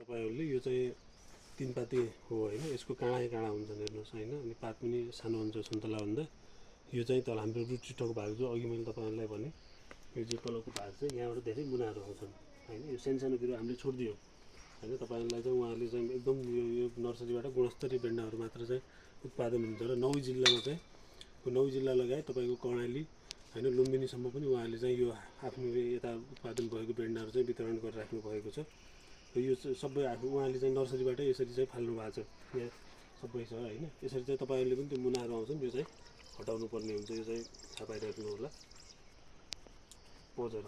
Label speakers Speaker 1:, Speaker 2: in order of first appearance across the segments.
Speaker 1: तपाईहरुले यो चाहिँ तीनपाते हो हैन, यसको काँडा हुन्छन् हेर्नुस् हैन, अनि पात पनि सानो हुन्छ सुन्तला भन्दा। यो चाहिँ तल हाम्रो रुट सिस्टमको भाग जो अघि मैले तपाईहरुलाई भने यो चाहिँ तलको भाग चाहिँ यहाँबाट धेरै मुनाहरू आउँछन् हैन। यो सानो बिरुवा हामीले छोड्दियौ हैन, तपाईहरुलाई चाहिँ उहाँले चाहिँ एकदम यो नर्सरीबाट गुणस्तरीय भेन्डाहरू मात्र चाहिँ उत्पादन हुन्छ र 9 जिल्लामा चाहिँ 9 जिल्ला लगायत तपाईको कर्णाली हैन लुम्बिनीसम्म पनि उहाँले चाहिँ यो आफ्नो यता उत्पादन भएको भेन्डाहरू चाहिँ वितरण गरिराख्नु भएको छ। र यो सबै उहाँले चाहिँ नर्सरीबाट यसरी चाहिँ फाल्नु भएको छ, यहाँ सबै छ हैन। यसरी चाहिँ तपाईहरुले पनि त्यो मुनाहरू आउँछन्, यो चाहिँ हटाउनु पर्ने हुन्छ, यो चाहिँ थाहा पाइराख्नु होला। हजुर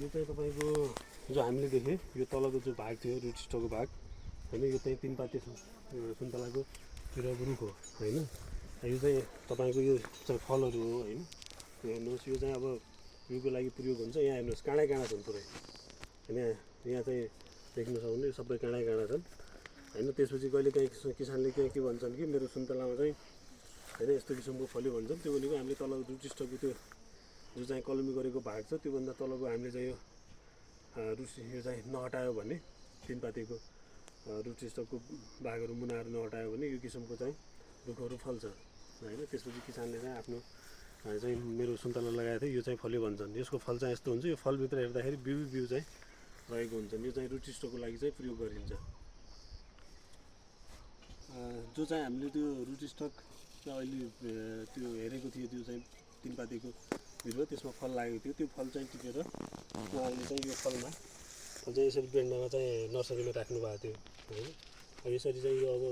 Speaker 1: यो चाहिँ तपाईको जो हामीले देखे यो तलको जो भाग थियो रुट सिस्टमको भाग हैन, यो चाहिँ तीनपाते सुन्तलाको बिरुवाको रुख हो हैन। यो चाहिँ तपाईको यो चाहिँ फलहरू हो हैन। हेर्नुहोस् यो चाहिँ अब योको लागि प्रयोग हुन्छ। यहाँ हेर्नुहोस् काँडा छन् पुरै हैन, यहाँ चाहिँ देख्न सक्नुहुन्छ यो सबै काँडा छन् हैन। त्यसपछि कहिलेकाहीँ किसानले के भन्छन् कि मेरो सुन्तलामा चाहिँ हैन यस्तो किसिमको फल्यो भन्छन्। त्यो भनेको हामीले तल रुट सिस्टमको त्यो जो चाहिँ कलमी गरेको भाग छ त्योभन्दा तलको हामीले चाहिँ यो यो चाहिँ नहटायो भने तीनपातेको रुट सिस्टमको भागहरू मुनाहरू नहटायो भने यो किसिमको चाहिँ रुखहरू फल्छ हैन। त्यसपछि किसानले चाहिँ आफ्नो चाहिँ मेरो सुन्तला लगाएको थियो यो चाहिँ फल्यो भन्छन्। यसको फल चाहिँ यस्तो हुन्छ, यो फलभित्र हेर्दाखेरि बिउ चाहिँ रहेको हुन्छन्। यो चाहिँ रुट सिस्टमको लागि चाहिँ प्रयोग गरिन्छ। जो चाहिँ हामीले त्यो रुट स्टक अहिले त्यो हेरेको थियो त्यो चाहिँ तीनपातेको बिरुवा त्यसमा फल लागेको थियो, त्यो फल चाहिँ टिपेर उहाँले चाहिँ यो फल चाहिँ यसरी बेन्डामा चाहिँ नर्सरीमा राख्नु भएको थियो हैन। अब यसरी चाहिँ यो अब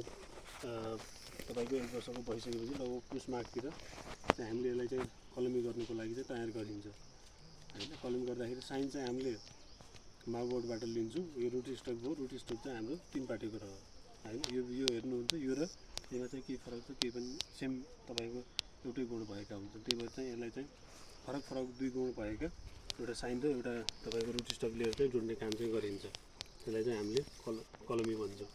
Speaker 1: तपाईको 1 वर्षको भइसकेपछि लगभग पुस माघतिर चाहिँ हामीले यसलाई चाहिँ कलमी गर्नुको लागि चाहिँ तयार गरिन्छ हैन। कलमी गर्दाखेरि साइन चाहिँ हामीले माउबोर्डबाट लिन्छौँ। यो रुट स्टक भयो, रुट स्टक चाहिँ हाम्रो तीनपातेको रह्यो हैन। यो हेर्नुहुन्छ यो र यसमा चाहिँ के फरक छ, केही पनि सेम तपाईको एउटै गुण भएका हुन्छन्। त्यही भएर चाहिँ यसलाई चाहिँ फरक 2 गुण भएका एउटा साइन र एउटा तपाईको रुट स्टक लिएर चाहिँ जोड्ने काम चाहिँ गरिन्छ। त्यसलाई चाहिँ हामीले कलमी भन्छौँ।